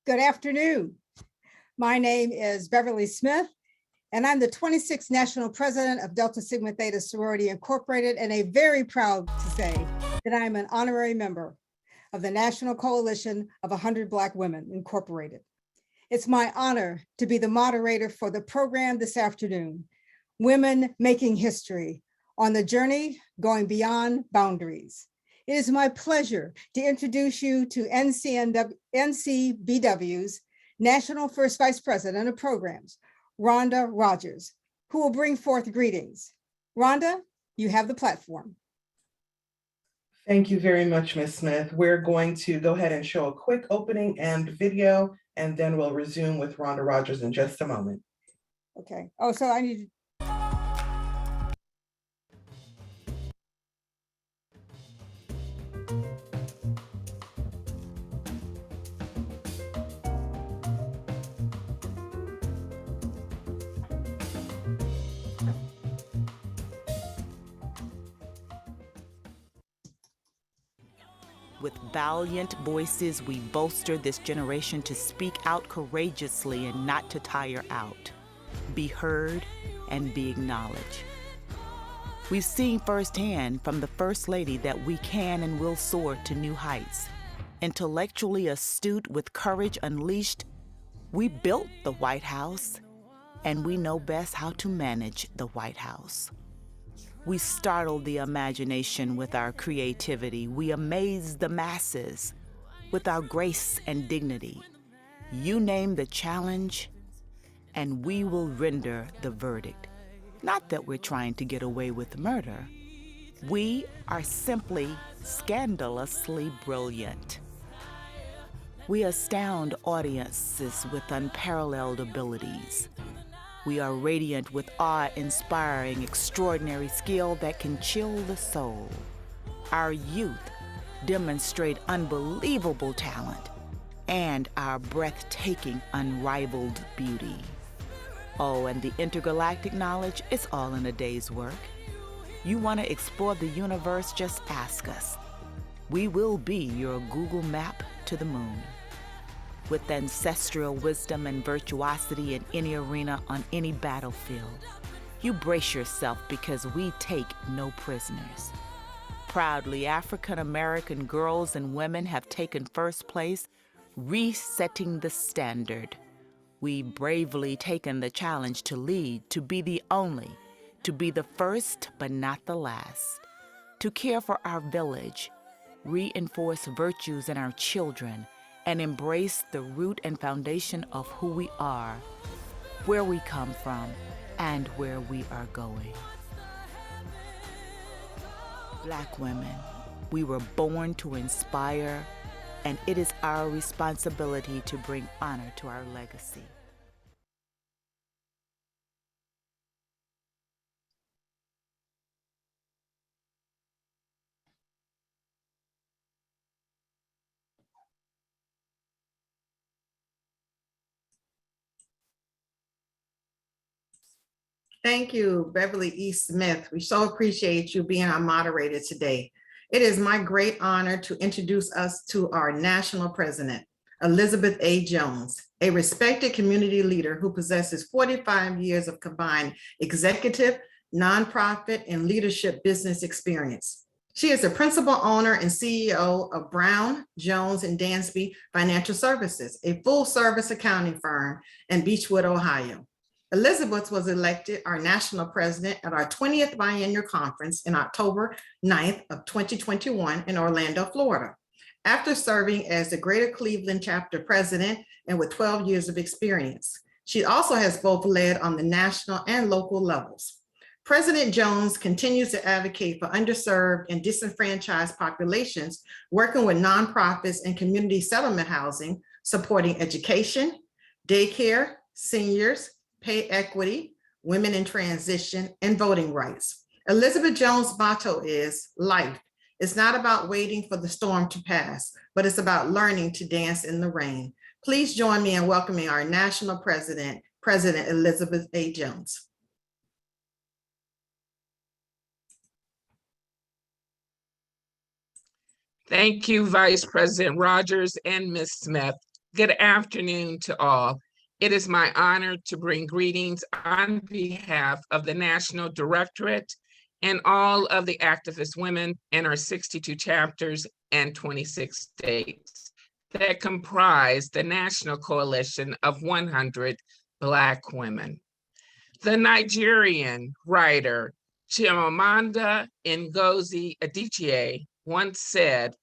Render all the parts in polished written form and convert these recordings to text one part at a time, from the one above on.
Good afternoon. My name is Beverly Smith, and I'm the 26th National President of Delta Sigma Theta Sorority Incorporated, and very proud to say that I'm an honorary member of the National Coalition of 100 Black Women Incorporated. It's my honor to be the moderator for the program this afternoon, Women Making History, on the journey going beyond boundaries. It is my pleasure to introduce you to NCBW's National First Vice President of Programs, Rhonda Rogers, who will bring forth greetings. Rhonda, you have the platform. Thank you very much, Ms. Smith. We're going to go ahead and show a quick opening and video, and then we'll resume with Rhonda Rogers in just a moment. Okay. Oh, so I need. With valiant voices, we bolster this generation to speak out courageously and not to tire out, be heard, and be acknowledged. We've seen firsthand from the First Lady that we can and will soar to new heights. Intellectually astute with courage unleashed, we built the White House, and we know best how to manage the White House. We startle the imagination with our creativity. We amaze the masses with our grace and dignity. You name the challenge, and we will render the verdict. Not that we're trying to get away with murder. We are simply scandalously brilliant. We astound audiences with unparalleled abilities. We are radiant with awe-inspiring, extraordinary skill that can chill the soul. Our youth demonstrate unbelievable talent and our breathtaking, unrivaled beauty. Oh, and the intergalactic knowledge is all in a day's work. You want to explore the universe? Just ask us. We will be your Google map to the moon. With ancestral wisdom and virtuosity in any arena on any battlefield. You brace yourself because we take no prisoners. Proudly, African American girls and women have taken first place, resetting the standard. We've bravely taken the challenge to lead, to be the only, to be the first but not the last, to care for our village, reinforce virtues in our children, and embrace the root and foundation of who we are, where we come from, and where we are going. Black women, we were born to inspire, and it is our responsibility to bring honor to our legacy. Thank you, Beverly E. Smith. We so appreciate you being our moderator today. It is my great honor to introduce us to our national president, Elizabeth A. Jones, a respected community leader who possesses 45 years of combined executive, nonprofit, and leadership business experience. She is the principal owner and CEO of Brown, Jones, and Dansby Financial Services, a full-service accounting firm in Beechwood, Ohio. Elizabeth was elected our national president at our 20th biennial conference in October 9th of 2021 in Orlando, Florida, after serving as the Greater Cleveland chapter president and with 12 years of experience. She also has both led on the national and local levels. President Jones continues to advocate for underserved and disenfranchised populations, working with nonprofits and community settlement housing, supporting education, daycare, seniors, pay equity, women in transition, and voting rights. Elizabeth Jones' motto is, life is not about waiting for the storm to pass, but it's about learning to dance in the rain. Please join me in welcoming our national president, President Elizabeth A. Jones. Thank you, Vice President Rogers and Ms. Smith. Good afternoon to all. It is my honor to bring greetings on behalf of the National Directorate and all of the activist women in our 62 chapters and 26 states that comprise the National Coalition of 100 Black women. The Nigerian writer Chimamanda Ngozi Adichie once said,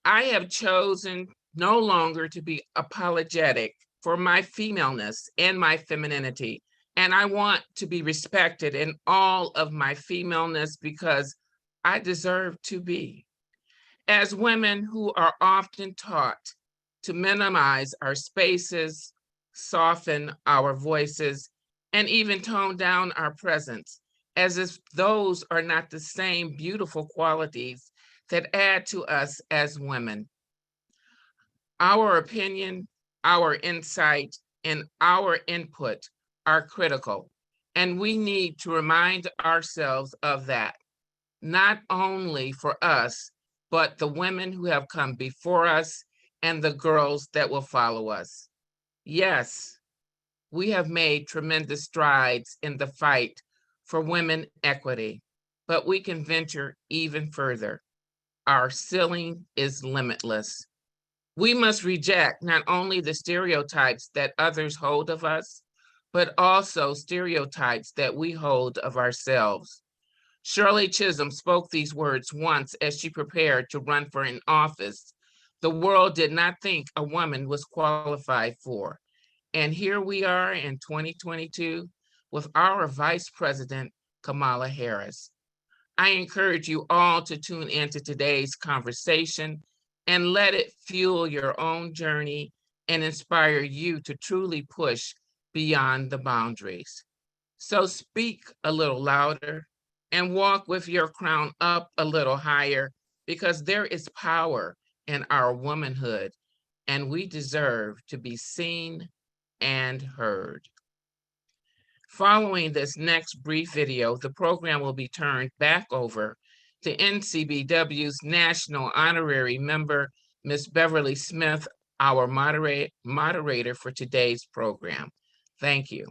"I have chosen no longer to be apologetic for my femaleness and my femininity, and I want to be respected in all of my femaleness because I deserve to be." As women who are often taught to minimize our spaces, soften our voices, and even tone down our presence, as if those are not the same beautiful qualities that add to us as women. Our opinion, our insight, and our input are critical, and we need to remind ourselves of that, not only for us, but the women who have come before us and the girls that will follow us. Yes, we have made tremendous strides in the fight for women equity, but we can venture even further. Our ceiling is limitless. We must reject not only the stereotypes that others hold of us, but also stereotypes that we hold of ourselves. Shirley Chisholm spoke these words once as she prepared to run for an office the world did not think a woman was qualified for. And here we are in 2022 with our Vice President, Kamala Harris. I encourage you all to tune into today's conversation and let it fuel your own journey and inspire you to truly push beyond the boundaries. So speak a little louder and walk with your crown up a little higher, because there is power in our womanhood and we deserve to be seen and heard. Following this next brief video, the program will be turned back over to NCBW's National Honorary Member, Ms. Beverly Smith, our moderator for today's program. Thank you.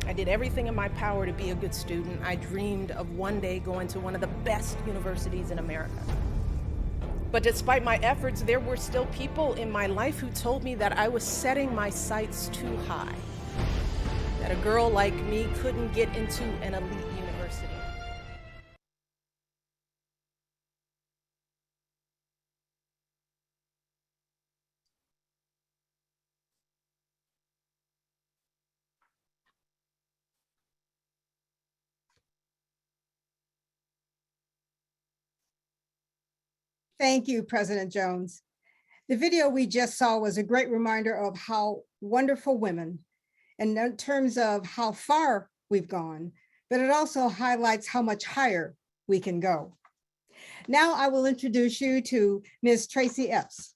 I did everything in my power to be a good student. I dreamed of one day going to one of the best universities in America. But despite my efforts, there were still people in my life who told me that I was setting my sights too high, that a girl like me couldn't get into an elite university. Thank you, President Jones. The video we just saw was a great reminder of how wonderful women, and in terms of how far we've gone, but it also highlights how much higher we can go. Now I will introduce you to Ms. Tracy Epps.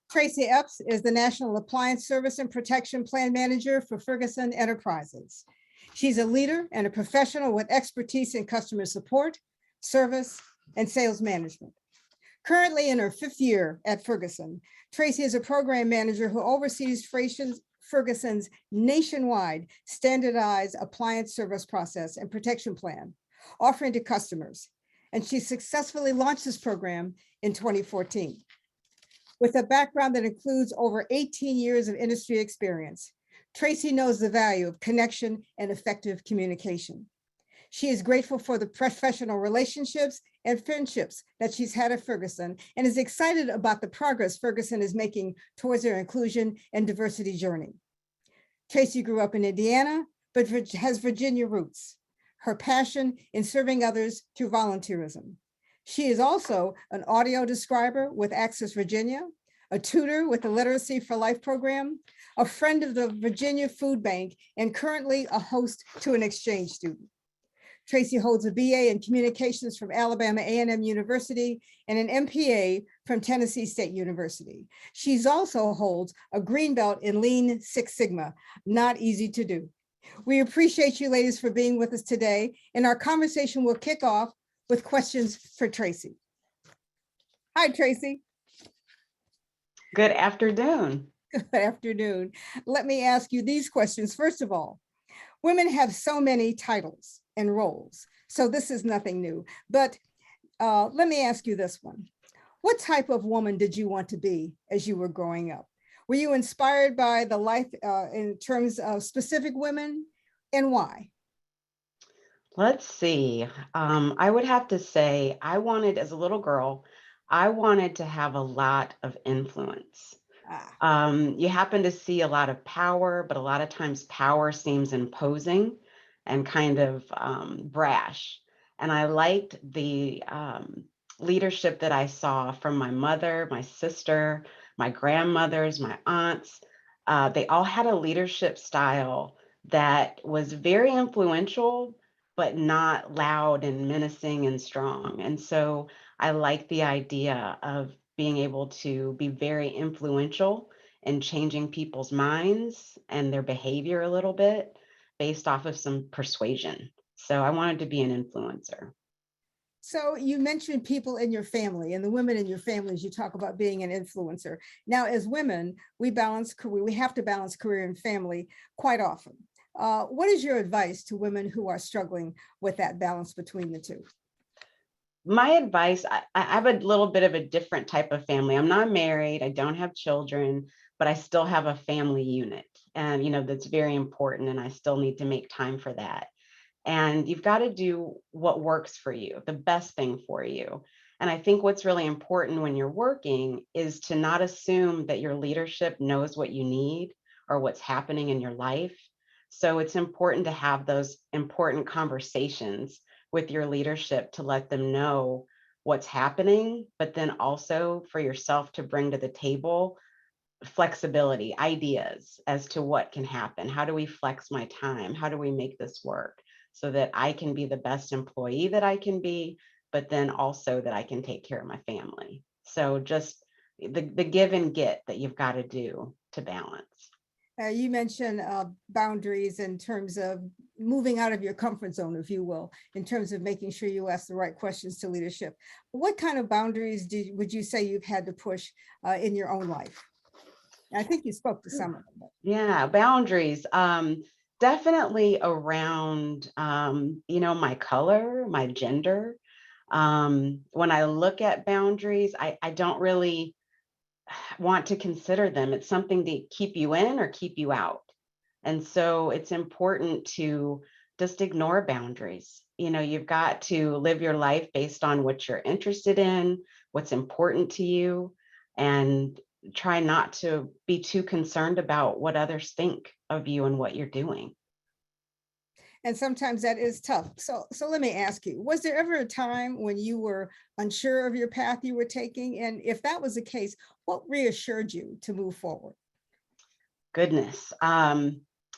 Tracy Epps is the National Appliance Service and Protection Plan Manager for Ferguson Enterprises. She's a leader and a professional with expertise in customer support, service, and sales management. Currently in her 5th year at Ferguson, Tracy is a program manager who oversees Ferguson's nationwide standardized appliance service process and protection plan, offering to customers. And she successfully launched this program in 2014. With a background that includes over 18 years of industry experience, Tracy knows the value of connection and effective communication. She is grateful for the professional relationships and friendships that she's had at Ferguson and is excited about the progress Ferguson is making towards their inclusion and diversity journey. Tracy grew up in Indiana, but has Virginia roots, her passion in serving others through volunteerism. She is also an audio describer with Access Virginia, a tutor with the Literacy for Life program, a friend of the Virginia Food Bank, and currently a host to an exchange student. Tracy holds a BA in Communications from Alabama A&M University and an MPA from Tennessee State University. She's also holds a green belt in Lean Six Sigma, not easy to do. We appreciate you ladies for being with us today, and our conversation will kick off with questions for Tracy. Hi, Tracy. Good afternoon. Good afternoon. Let me ask you these questions. First of all, women have so many titles and roles, so this is nothing new. But let me ask you this one. What type of woman did you want to be as you were growing up? Were you inspired by the life in terms of specific women, and why? Let's see. I would have to say I wanted, as a little girl, I wanted to have a lot of influence. You happen to see a lot of power, but a lot of times power seems imposing and kind of brash. And I liked the leadership that I saw from my mother, my sister, my grandmothers, my aunts. They all had a leadership style that was very influential, but not loud and menacing and strong. And so I like the idea of being able to be very influential in changing people's minds and their behavior a little bit based off of some persuasion. So I wanted to be an influencer. So you mentioned people in your family and the women in your families, you talk about being an influencer. Now, as women, we balance career, we have to balance career and family quite often. What is your advice to women who are struggling with that balance between the two? My advice, I have a little bit of a different type of family. I'm not married, I don't have children, but I still have a family unit. And, that's very important. And I still need to make time for that. And you've got to do what works for you, the best thing for you. And I think what's really important when you're working is to not assume that your leadership knows what you need or what's happening in your life. So it's important to have those important conversations with your leadership to let them know what's happening, but then also for yourself to bring to the table flexibility, ideas as to what can happen. How do we flex my time? How do we make this work so that I can be the best employee that I can be, but then also that I can take care of my family? So just the give and get that you've got to do to balance. You mentioned boundaries in terms of moving out of your comfort zone, if you will, in terms of making sure you ask the right questions to leadership. What kind of boundaries would you say you've had to push in your own life? I think you spoke to some of them. Yeah, boundaries. Definitely around, my color, my gender. When I look at boundaries, I don't really want to consider them. It's something to keep you in or keep you out. And so it's important to just ignore boundaries. You've got to live your life based on what you're interested in, what's important to you, and try not to be too concerned about what others think of you and what you're doing. And sometimes that is tough. So let me ask you, was there ever a time when you were unsure of your path you were taking? And if that was the case, what reassured you to move forward? Goodness.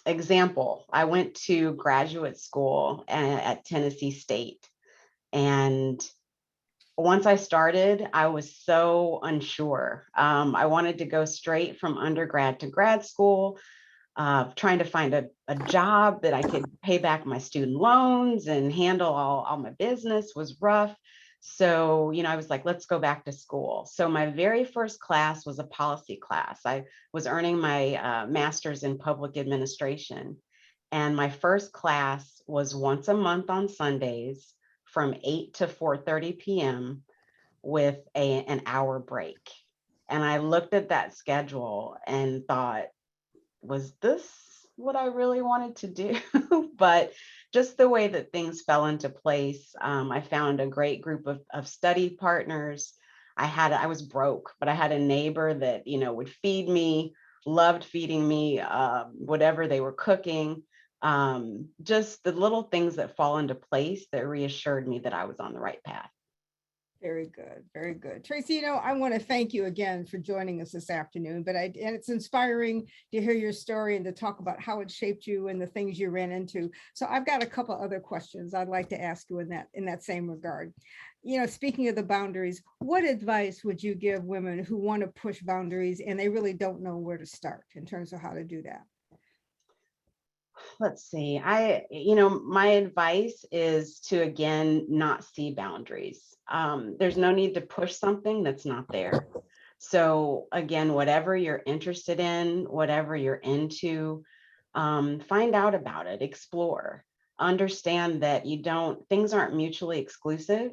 Example, I went to graduate school at Tennessee State. And once I started, I was so unsure. I wanted to go straight from undergrad to grad school, trying to find a job that I could pay back my student loans and handle all my business was rough. So, I was like, let's go back to school. So my very first class was a policy class. I was earning my master's in public administration. And my first class was once a month on Sundays from 8 to 4:30 p.m. with an hour break. And I looked at that schedule and thought, was this what I really wanted to do? But just the way that things fell into place, I found a great group of study partners. I was broke, but I had a neighbor that, would feed me, loved feeding me, whatever they were cooking. Just the little things that fall into place that reassured me that I was on the right path. Very good, very good. Tracy, I want to thank you again for joining us this afternoon, and it's inspiring to hear your story and to talk about how it shaped you and the things you ran into. So I've got a couple other questions I'd like to ask you in that same regard. Speaking of the boundaries, what advice would you give women who want to push boundaries and they really don't know where to start in terms of how to do that? let's see, my advice is to, again, not see boundaries. There's no need to push something that's not there. So again, whatever you're interested in, whatever you're into, find out about it, explore, understand that things aren't mutually exclusive.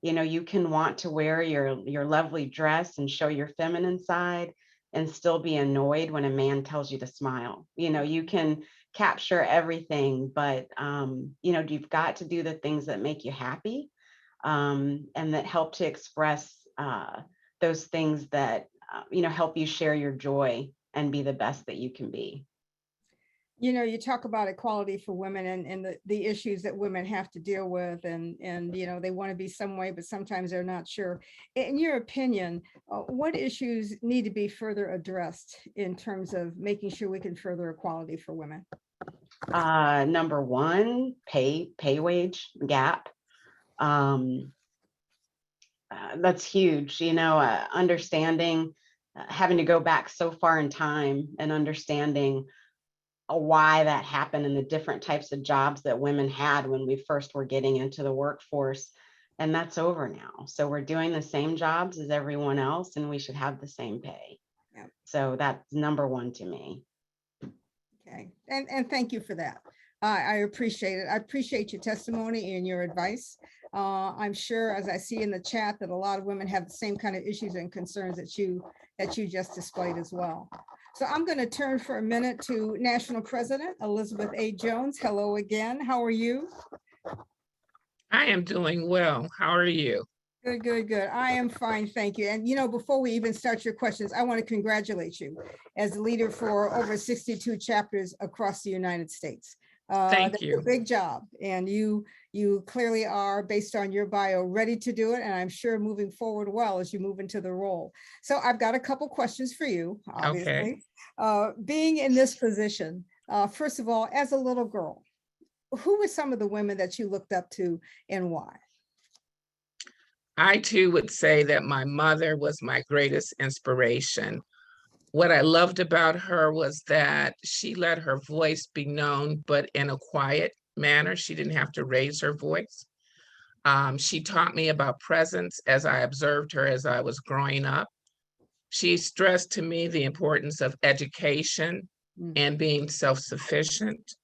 You can want to wear your lovely dress and show your feminine side and still be annoyed when a man tells you to smile. You can capture everything, but you've got to do the things that make you happy, and that help to express those things that help you share your joy and be the best that you can be. You talk about equality for women and the issues that women have to deal with, and they want to be some way, but sometimes they're not sure. In your opinion, what issues need to be further addressed in terms of making sure we can further equality for women? Number one, pay wage gap. That's huge. Understanding, having to go back so far in time and understanding why that happened and the different types of jobs that women had when we first were getting into the workforce. And that's over now. So we're doing the same jobs as everyone else, and we should have the same pay. Yeah. So that's number one to me. Okay, and thank you for that. I appreciate it. I appreciate your testimony and your advice. I'm sure, as I see in the chat, that a lot of women have the same kind of issues and concerns that you just displayed as well. So I'm going to turn for a minute to National President Elizabeth A. Jones. Hello again. How are you? I am doing well. How are you? Good, good, good. I am fine, thank you. And before we even start your questions, I want to congratulate you as the leader for over 62 chapters across the United States. Thank That's you. a big job, and you clearly are, based on your bio, ready to do it, and I'm sure moving forward well as you move into the role. So I've got a couple questions for you, obviously. Okay. Being in this position, first of all, as a little girl, who were some of the women that you looked up to and why? I too would say that my mother was my greatest inspiration. What I loved about her was that she let her voice be known, but in a quiet manner. She didn't have to raise her voice. She taught me about presence as I observed her as I was growing up. She stressed to me the importance of education and being self-sufficient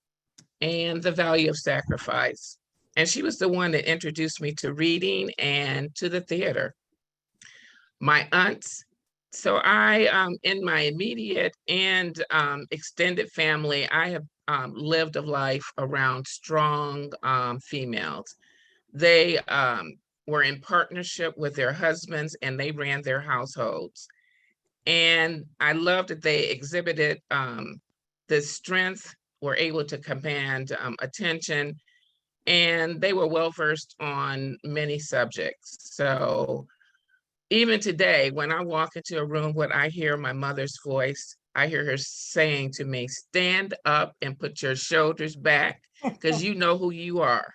and the value of sacrifice. And she was the one that introduced me to reading and to the theater. My aunts, so in my immediate and extended family, I have lived a life around strong females. They were in partnership with their husbands and they ran their households. And I loved that they exhibited the strength, were able to command attention, and they were well-versed on many subjects. So even today, when I walk into a room, when I hear my mother's voice, I hear her saying to me, stand up and put your shoulders back because you know who you are.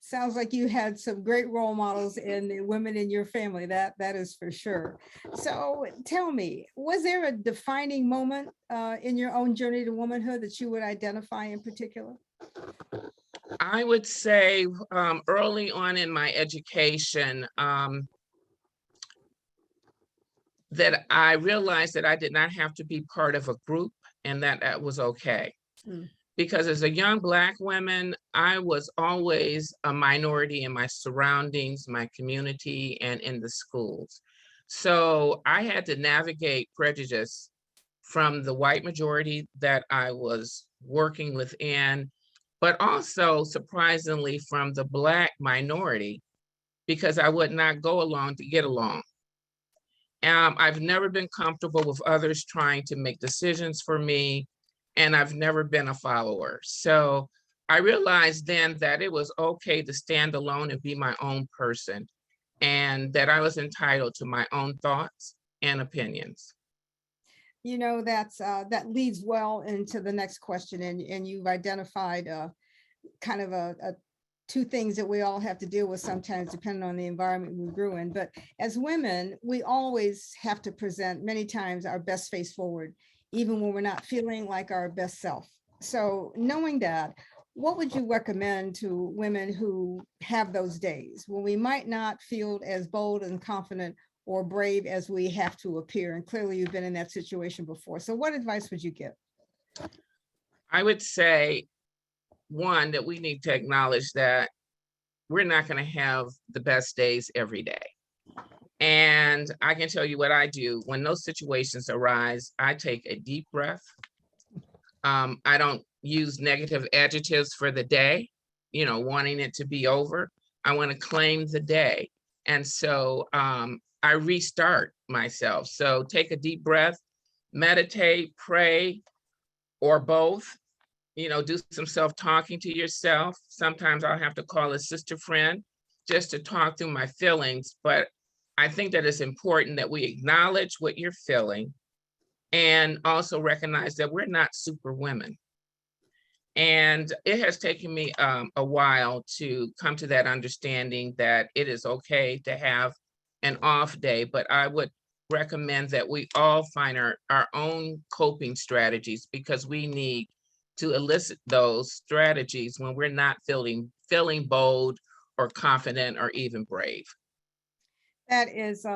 Sounds like you had some great role models in the women in your family. That is for sure. So tell me, was there a defining moment in your own journey to womanhood that you would identify in particular? I would say early on in my education, that I realized that I did not have to be part of a group and that was okay. Because as a young Black woman, I was always a minority in my surroundings, my community, and in the schools. So I had to navigate prejudice from the white majority that I was working within, but also surprisingly from the Black minority, because I would not go along to get along. I've never been comfortable with others trying to make decisions for me, and I've never been a follower. So I realized then that it was okay to stand alone and be my own person, and that I was entitled to my own thoughts and opinions. That leads well into the next question, and you've identified kind of a two things that we all have to deal with sometimes, depending on the environment we grew in. But as women, we always have to present many times our best face forward, even when we're not feeling like our best self. So knowing that, what would you recommend to women who have those days when we might not feel as bold and confident or brave as we have to appear? And clearly you've been in that situation before. So what advice would you give? I would say, one, that we need to acknowledge that we're not going to have the best days every day. And I can tell you what I do when those situations arise. I take a deep breath. I don't use negative adjectives for the day, wanting it to be over. I want to claim the day. And so I restart myself. So take a deep breath, meditate, pray, or both. Do some self-talking to yourself. Sometimes I'll have to call a sister friend just to talk through my feelings. But I think that it's important that we acknowledge what you're feeling and also recognize that we're not super women. And it has taken me a while to come to that understanding that it is okay to have an off day, but I would recommend that we all find our own coping strategies, because we need to elicit those strategies when we're not feeling bold or confident or even brave. That is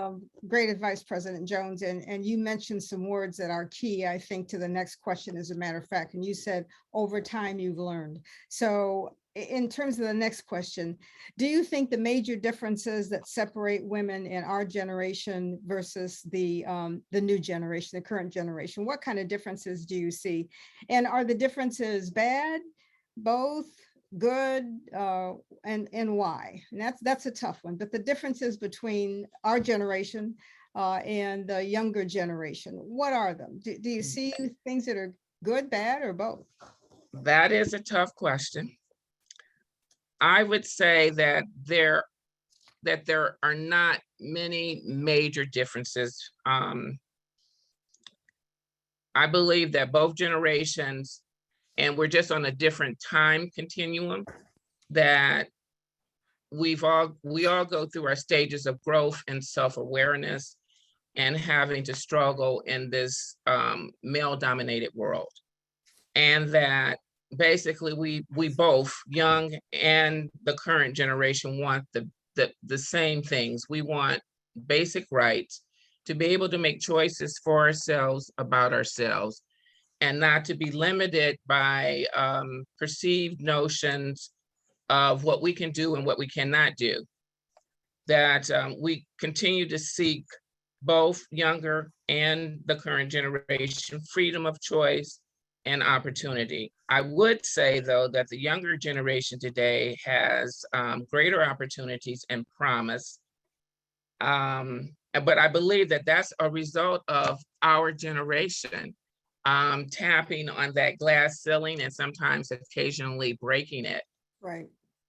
great advice, President Jones. And you mentioned some words that are key, I think, to the next question, as a matter of fact. And you said, over time, you've learned. So in terms of the next question, do you think the major differences that separate women in our generation versus the new generation, the current generation, what kind of differences do you see? And are the differences bad, both, good, and why? And that's a tough one. But the differences between our generation and the younger generation, what are them? Do you see things that are good, bad, or both? That is a tough question. I would say that there are not many major differences. I believe that both generations, and we're just on a different time continuum, that we all go through our stages of growth and self-awareness and having to struggle in this male-dominated world. And that basically we both, young and the current generation, want the same things. We want basic rights to be able to make choices for ourselves about ourselves, and not to be limited by perceived notions of what we can do and what we cannot do. That we continue to seek, both younger and the current generation, freedom of choice and opportunity. I would say, though, that the younger generation today has greater opportunities and promise. But I believe that that's a result of our generation tapping on that glass ceiling and sometimes occasionally breaking it. Right.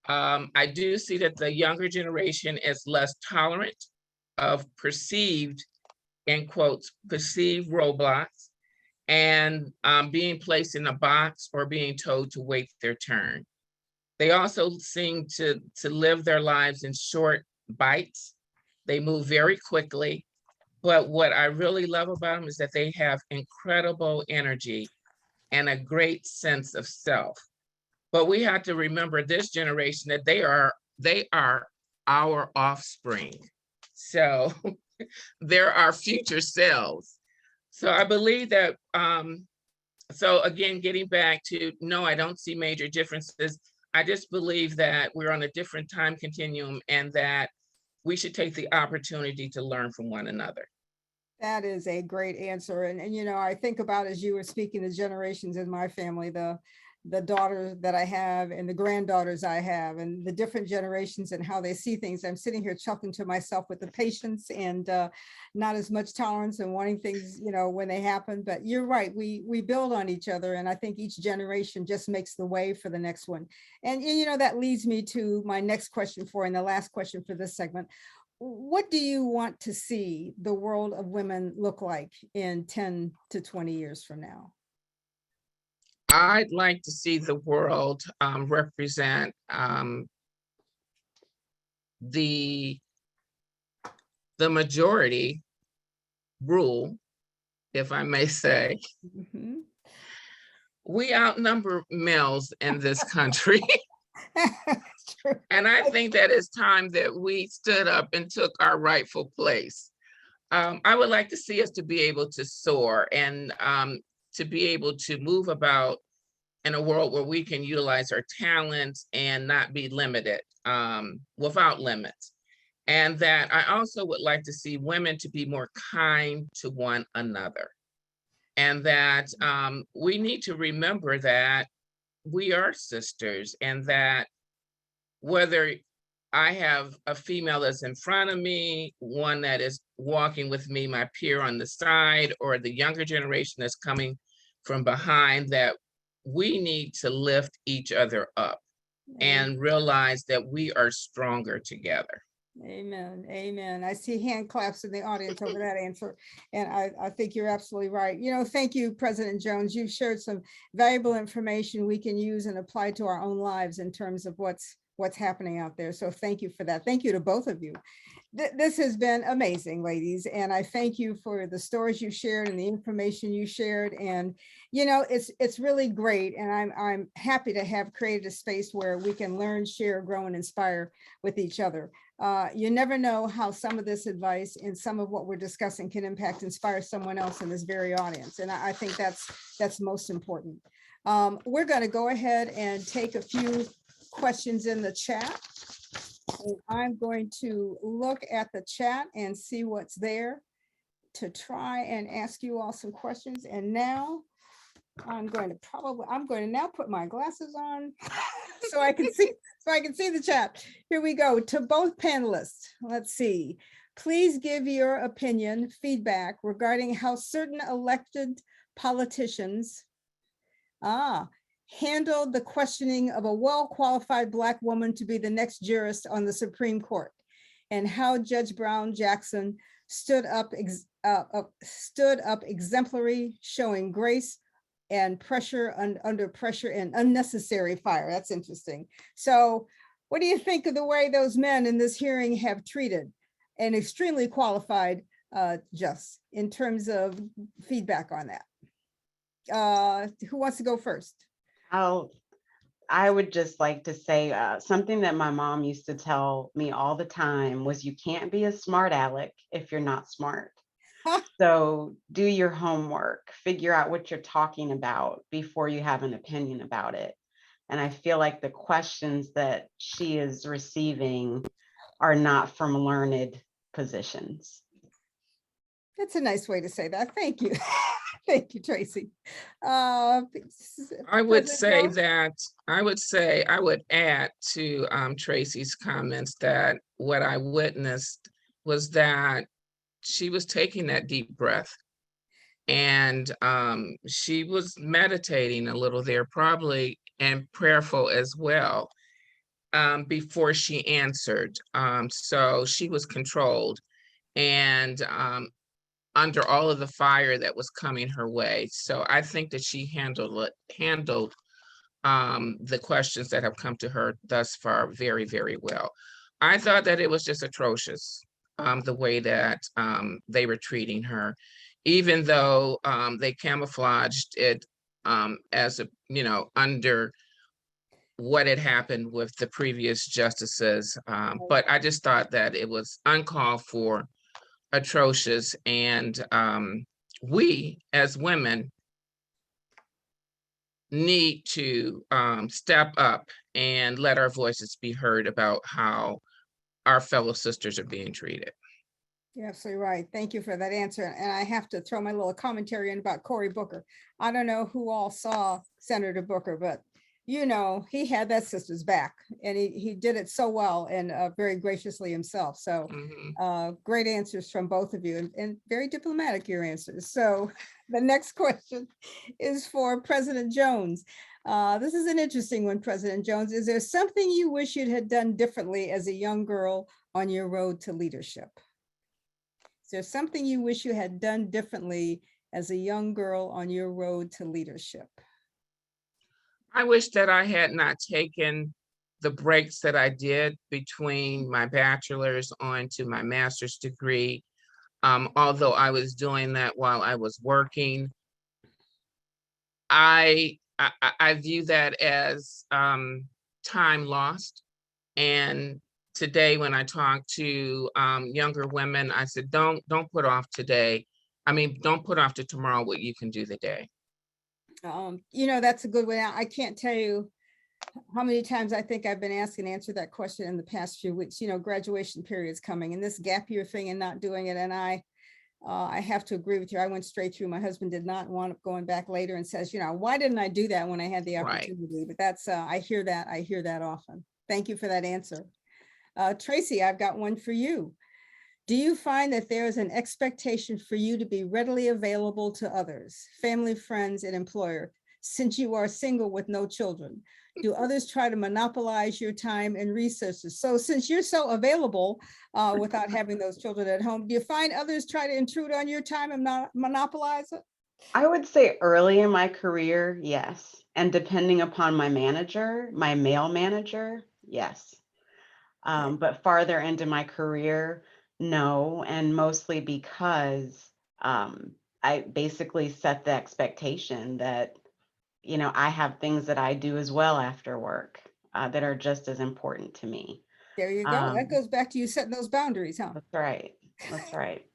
I do see that the younger generation is less tolerant of perceived, in quotes, perceived roadblocks, and being placed in a box or being told to wait their turn. They also seem to live their lives in short bites. They move very quickly. But what I really love about them is that they have incredible energy and a great sense of self. But we have to remember, this generation, that they are our offspring. So they're our future selves. So I believe that, so again, getting back to, no, I don't see major differences. I just believe that we're on a different time continuum, and that we should take the opportunity to learn from one another. That is a great answer. And I think about, as you were speaking, the generations in my family, the daughters that I have and the granddaughters I have, and the different generations and how they see things. I'm sitting here chuckling to myself with the patience and not as much tolerance and wanting things, when they happen. But you're right, we build on each other. And I think each generation just makes the way for the next one. And that leads me to my next question and the last question for this segment. What do you want to see the world of women look like in 10 to 20 years from now? I'd like to see the world represent the majority rule, if I may say, we outnumber males in this country. It's true. And I think that it's time that we stood up and took our rightful place. I would like to see us to be able to soar and to be able to move about in a world where we can utilize our talents and not be limited without limits. And that I also would like to see women to be more kind to one another. And that we need to remember that we are sisters, and that whether I have a female that's in front of me, one that is walking with me, my peer on the side, or the younger generation that's coming from behind, that we need to lift each other up and realize that we are stronger together. Amen. Amen. I see hand claps in the audience over that answer. And I think you're absolutely right. You know, thank you, President Jones. You've shared some valuable information we can use and apply to our own lives in terms of what's happening out there. So thank you for that. Thank you to both of you. This has been amazing, ladies. And I thank you for the stories you shared and the information you shared. And, you know, it's really great. And I'm happy to have created a space where we can learn, share, grow, and inspire with each other. You never know how some of this advice and some of what we're discussing can impact, inspire someone else in this very audience. And I think that's most important. We're going to go ahead and take a few questions in the chat. And I'm going to look at the chat and see what's there to try and ask you all some questions. And now I'm going to now put my glasses on so I can see the chat. Here we go. To both panelists, let's see. Please give your opinion, feedback regarding how certain elected politicians handled the questioning of a well-qualified Black woman to be the next jurist on the Supreme Court, and how Judge Brown Jackson stood up exemplary, showing grace and pressure under pressure and unnecessary fire. That's interesting. So what do you think of the way those men in this hearing have treated an extremely qualified just in terms of feedback on that? Who wants to go first? I would just like to say something that my mom used to tell me all the time was, you can't be a smart aleck if you're not smart. So do your homework, figure out what you're talking about before you have an opinion about it. And I feel like the questions that she is receiving are not from learned positions. That's a nice way to say that. Thank you. Thank you, Tracy. I would add to Tracy's comments that what I witnessed was that she was taking that deep breath, and she was meditating a little there, probably, and prayerful as well, before she answered. So she was controlled and under all of the fire that was coming her way. So I think that she handled the questions that have come to her thus far very, very well. I thought that it was just atrocious, the way that they were treating her, even though they camouflaged it as a, under what had happened with the previous justices. But I just thought that it was uncalled for, atrocious, and we as women need to step up and let our voices be heard about how our fellow sisters are being treated. You're absolutely right. Thank you for that answer. And I have to throw my little commentary in about Cory Booker. I don't know who all saw Senator Booker, but he had that sister's back, and he did it so well and very graciously himself. So great answers from both of you, and very diplomatic, your answers. So the next question is for President Jones. This is an interesting one, President Jones. Is there something you wish you had done differently as a young girl on your road to leadership? Is there something you wish you had done differently as a young girl on your road to leadership? I wish that I had not taken the breaks that I did between my bachelor's on to my master's degree. Although I was doing that while I was working, I I view that as time lost. And today, when I talk to younger women, I said, don't put off today. I mean, don't put off to tomorrow what you can do today. You know, that's a good way. I can't tell you how many times I think I've been asked and answered that question in the past few weeks. You know, graduation period's coming and this gap year thing and not doing it. And I have to agree with you. I went straight through. My husband did not want up going back later and says, you know, why didn't I do that when I had the Right. opportunity? But that's, I hear that often. Thank you for that answer. Tracy, I've got one for you. Do you find that there is an expectation for you to be readily available to others, family, friends, and employer, since you are single with no children? Do others try to monopolize your time and resources? So since you're so available without having those children at home, do you find others try to intrude on your time and not monopolize it? I would say early in my career, yes. And depending upon my manager, my male manager, yes. But farther into my career, no. And mostly because I basically set the expectation that, you know, I have things that I do as well after work that are just as important to me. There you go. That goes back to you setting those boundaries, huh? That's right. That's right.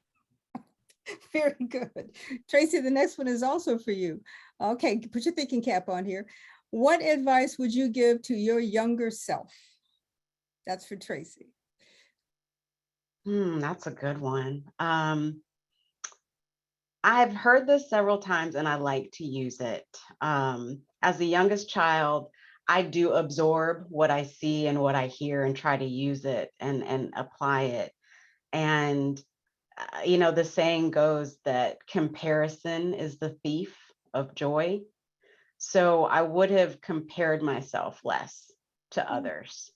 Very good. Tracy, the next one is also for you. Okay, put your thinking cap on here. What advice would you give to your younger self? That's for Tracy. That's a good one. I've heard this several times and I like to use it. As the youngest child, I do absorb what I see and what I hear and try to use it and apply it. And, you know, the saying goes that comparison is the thief of joy. So I would have compared myself less to others.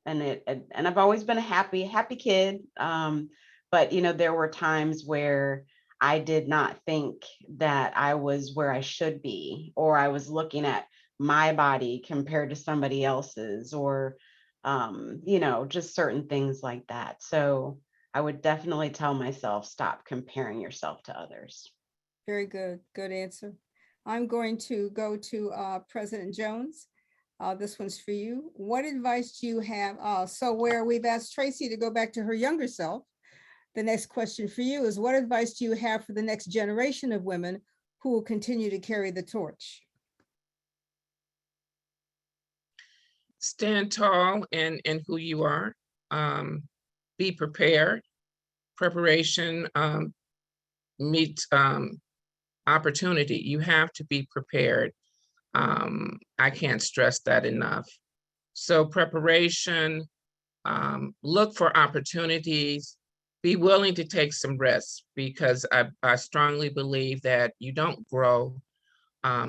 And I've always been a happy kid. But you know, there were times where I did not think that I was where I should be, or I was looking at my body compared to somebody else's, or you know, just certain things like that. So I would definitely tell myself, stop comparing yourself to others. Very good. Good answer. I'm going to go to President Jones. This one's for you. What advice do you have? So where we've asked Tracy to go back to her younger self, the next question for you is, what advice do you have for the next generation of women who will continue to carry the torch? Stand tall in who you are. Be prepared. Preparation meets opportunity. You have to be prepared. I can't stress that enough. So preparation, look for opportunities, be willing to take some risks, because I strongly believe that you don't grow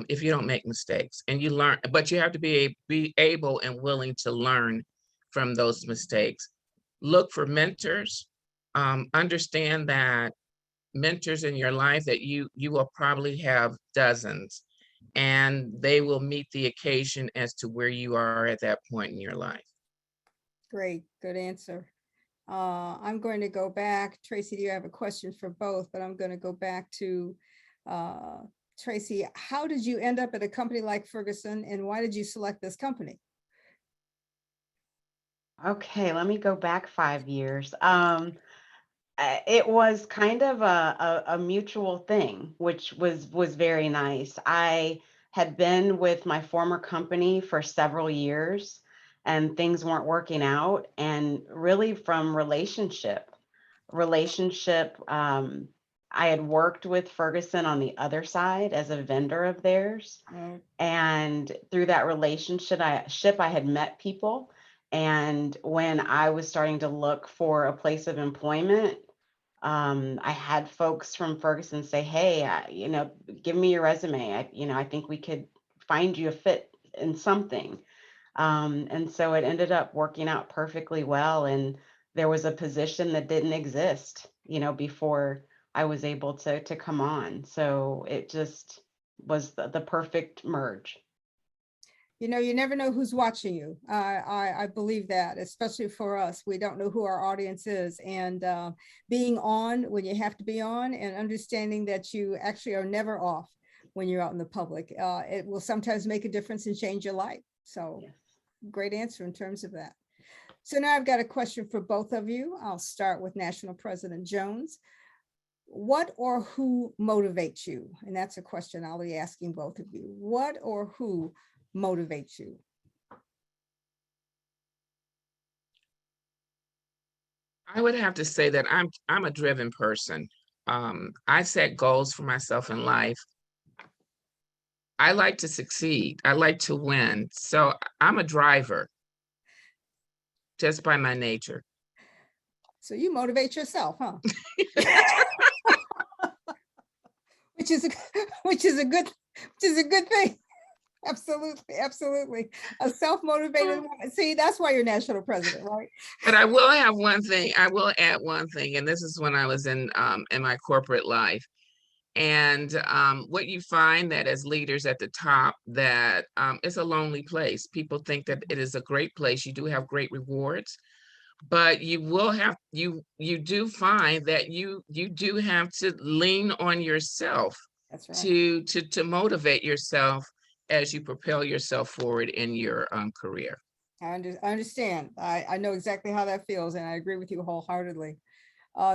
if you don't make mistakes, and you learn, but you have to be able and willing to learn from those mistakes. Look for mentors. Understand that mentors in your life, that you will probably have dozens, and they will meet the occasion as to where you are at that point in your life. Great, good answer. I'm going to go back. Tracy, do you have a question for both? But I'm going to go back to Tracy. How did you end up at a company like Ferguson, and why did you select this company? Okay, let me go back 5 years. It was kind of a mutual thing, which was very nice. I had been with my former company for several years and things weren't working out. And really from relationship, I had worked with Ferguson on the other side as a vendor of theirs. Oh, And through that relationship, I had met people. And when I was starting to look for a place of employment, I had folks from Ferguson say, "Hey, you know, give me your resume. I think we could find you a fit in something." And so it ended up working out perfectly well. And there was a position that didn't exist, you know, before I was able to come on. So it just was the perfect merge. you know, you never know who's watching you. I believe that, especially for us. We don't know who our audience is, and being on when you have to be on, and understanding that you actually are never off. when you're out in the public. It will sometimes make a difference and change your life. So Yes. great answer in terms of that. So now I've got a question for both of you. I'll start with National President Jones. What or who motivates you? And that's a question I'll be asking both of you. What or who motivates you? I would have to say that I'm a driven person. I set goals for myself in life. I like to succeed. I like to win. So I'm a driver just by my nature. So you motivate yourself, huh? Which is a good thing. Absolutely, absolutely. A self-motivated woman. See, that's why you're national president, right? But I will have one thing. I will add one thing, and this is when I was in my corporate life. And what you find that as leaders at the top, that it's a lonely place. People think that it is a great place. You do have great rewards, but you will have you do find that you do have to lean on yourself That's right. to motivate yourself as you propel yourself forward in your career. I understand. I know exactly how that feels, and I agree with you wholeheartedly.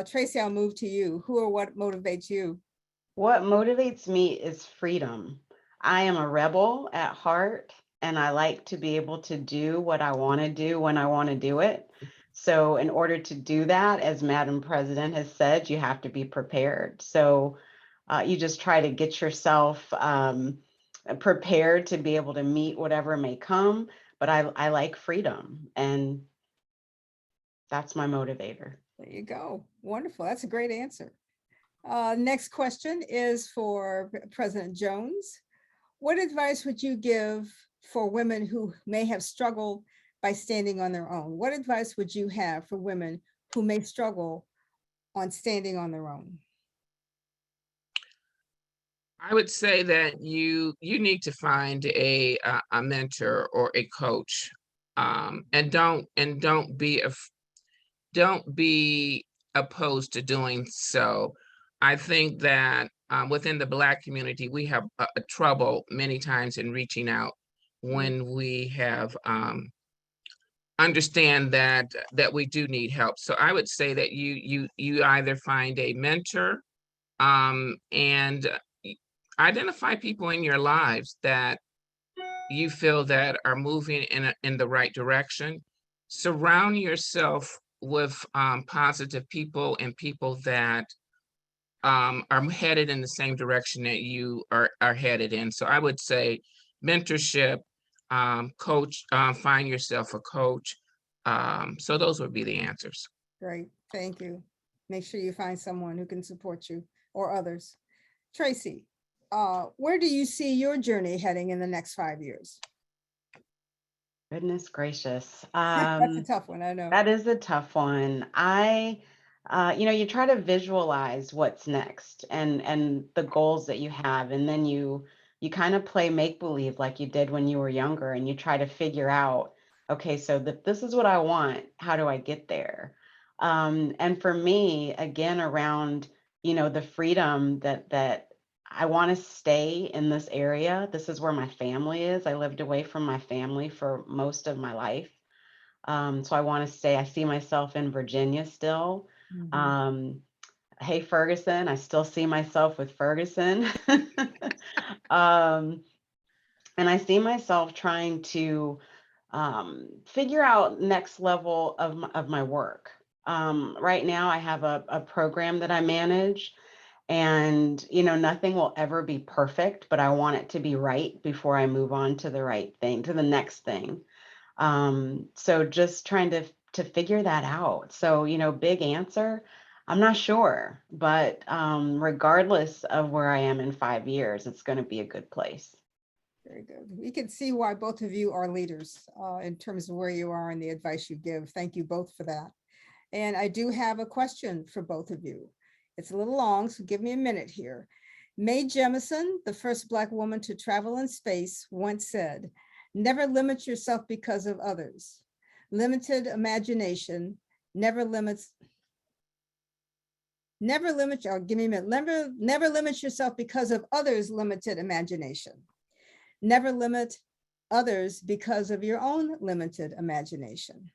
Tracy, I'll move to you. Who or what motivates you? What motivates me is freedom. I am a rebel at heart, and I like to be able to do what I want to do when I want to do it. So, in order to do that, as Madam President has said, you have to be prepared. So, you just try to get yourself prepared to be able to meet whatever may come. But I like freedom, and that's my motivator. There you go. Wonderful. That's a great answer. Next question is for President Jones. What advice would you give for women who may have struggled by standing on their own? What advice would you have for women who may struggle on standing on their own? I would say that you need to find a mentor or a coach, and don't be opposed to doing so. I think that within the Black community, we have a trouble many times in reaching out when we have understand that we do need help. So I would say that you either find a mentor and identify people in your lives that you feel that are moving in the right direction. Surround yourself with positive people and people that are headed in the same direction that you are headed in. So I would say mentorship, coach, find yourself a coach. So those would be the answers. Great, thank you. Make sure you find someone who can support you or others. Tracy, where do you see your journey heading in the next 5 years? Goodness gracious. That's a tough one, I know. That is a tough one. You try to visualize what's next and the goals that you have, and then you kind of play make believe like you did when you were younger, and you try to figure out, okay, so this is what I want. How do I get there? And for me, again, around the freedom that I want to stay in this area. This is where my family is. I lived away from my family for most of my life. So I want to stay. I see myself in Virginia still. Hey, Ferguson, I still see myself with Ferguson. And I see myself trying to figure out next level of my work. Right now, I have a program that I manage. And, nothing will ever be perfect, but I want it to be right before I move on to the right thing, to the next thing. So just trying to figure that out. So, big answer, I'm not sure, but regardless of where I am in 5 years, it's going to be a good place. Very good. We can see why both of you are leaders in terms of where you are and the advice you give. Thank you both for that. And I do have a question for both of you. It's a little long, so give me a minute here. Mae Jemison, the first Black woman to travel in space, once said, "Never limit yourself because of others. Limited imagination never limits Never limit, or give me a minute, never limit yourself because of others' limited imagination. Never limit others because of your own limited imagination.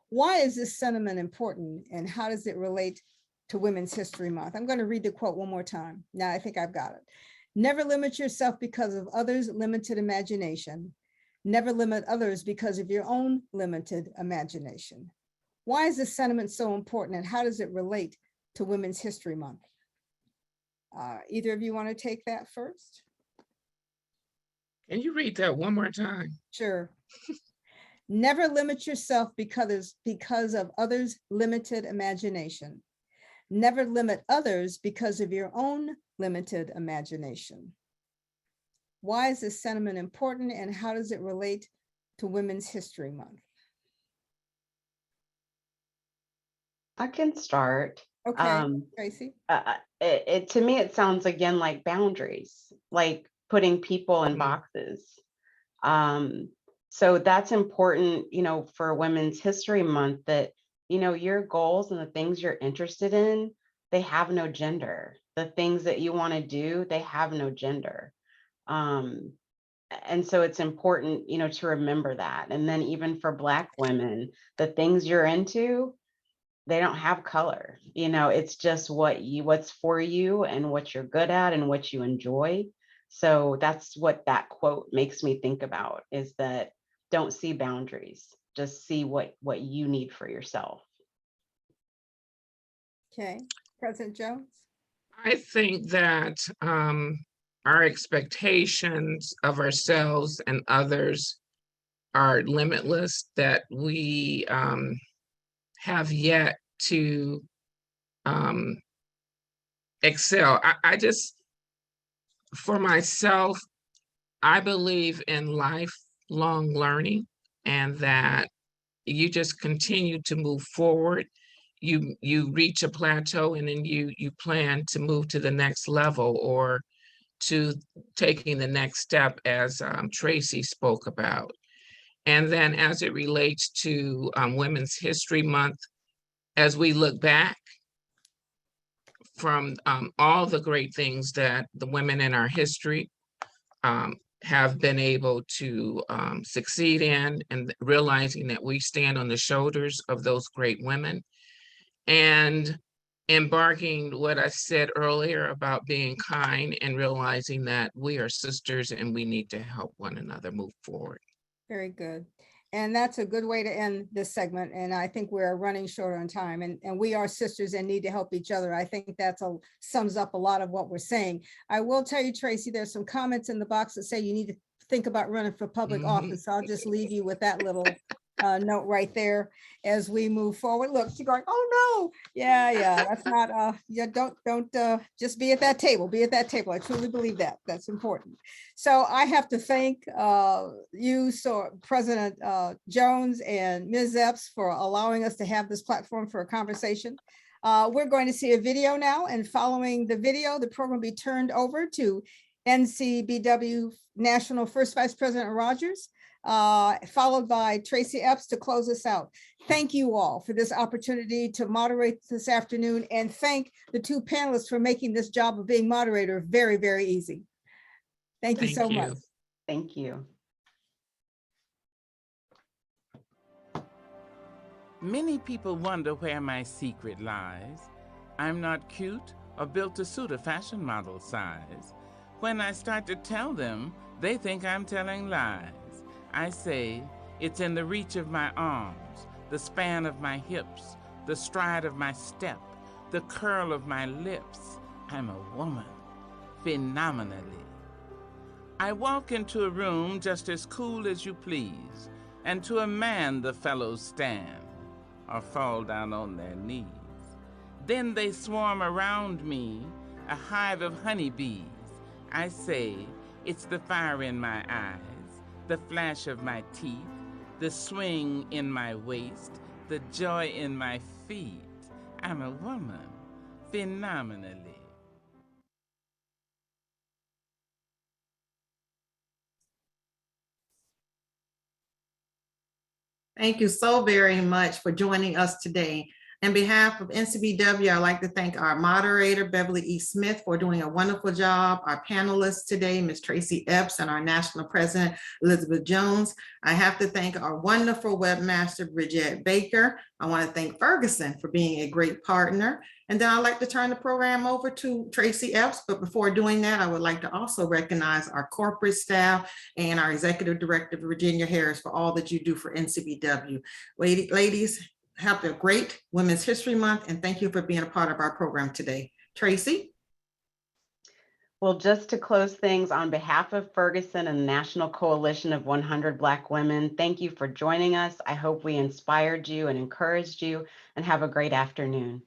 Why is this sentiment important, and how does it relate to Women's History Month? I'm going to read the quote one more time. Now I think I've got it. Never limit yourself because of others' limited imagination. Never limit others because of your own limited imagination. Why is this sentiment so important, and how does it relate to Women's History Month? Either of you want to take that first? Can you read that one more time? Sure. Never limit yourself because of others' limited imagination. Never limit others because of your own limited imagination. Why is this sentiment important, and how does it relate to Women's History Month? I can start. Okay, Tracy. To me, it sounds again like boundaries, like putting people in Mhm. boxes. So that's important, for Women's History Month, that, your goals and the things you're interested in, they have no gender. The things that you want to do, they have no gender. And so it's important, to remember that. And then even for Black women, the things you're into, they don't have color. It's just what's for you and what you're good at and what you enjoy. So that's what that quote makes me think about, is that don't see boundaries, just see what you need for yourself. Okay, President Jones. I think that our expectations of ourselves and others are limitless, that we have yet to excel. I just, for myself, I believe in lifelong learning, and that you just continue to move forward. You reach a plateau, and then you plan to move to the next level, or to taking the next step, as Tracy spoke about. And then as it relates to Women's History Month, as we look back from all the great things that the women in our history have been able to succeed in, and realizing that we stand on the shoulders of those great women, and embarking what I said earlier about being kind and realizing that we are sisters and we need to help one another move forward. Very good. And that's a good way to end this segment. And I think we're running short on time, and we are sisters and need to help each other. I think that's sums up a lot of what we're saying. I will tell you, Tracy, there's some comments in the box that say you need to think about running for public office. So I'll just leave you with that little note right there as we move forward. Look, she's going, oh no, yeah, that's not, yeah, don't just be at that table, I truly believe that, that's important. So I have to thank you, President Jones and Ms. Epps, for allowing us to have this platform for a conversation. We're going to see a video now, and following the video, the program will be turned over to NCBW National First Vice President Rogers, followed by Tracy Epps to close us out. Thank you all for this opportunity to moderate this afternoon, and thank the two panelists for making this job of being moderator very, very easy. Thank you so much. Thank you. Many people wonder where my secret lies. I'm not cute or built to suit a fashion model size. When I start to tell them, they think I'm telling lies. I say, it's in the reach of my arms, the span of my hips, the stride of my step, the curl of my lips. I'm a woman, phenomenally. I walk into a room just as cool as you please, and to a man the fellows stand or fall down on their knees. Then they swarm around me, a hive of honeybees. I say, it's the fire in my eyes, the flash of my teeth, the swing in my waist, the joy in my feet. I'm a woman, phenomenally. Thank you so very much for joining us today. On behalf of NCBW, I'd like to thank our moderator, Beverly E. Smith, for doing a wonderful job. Our panelists today, Ms. Tracy Epps, and our national president, Elizabeth Jones. I have to thank our wonderful webmaster, Bridget Baker. I want to thank Ferguson for being a great partner. And then I'd like to turn the program over to Tracy Epps. But before doing that, I would like to also recognize our corporate staff and our executive director, Virginia Harris, for all that you do for NCBW. Ladies, have a great Women's History Month, and thank you for being a part of our program today. Tracy? Well, just to close things, on behalf of Ferguson and the National Coalition of 100 Black Women, thank you for joining us. I hope we inspired you and encouraged you, and have a great afternoon.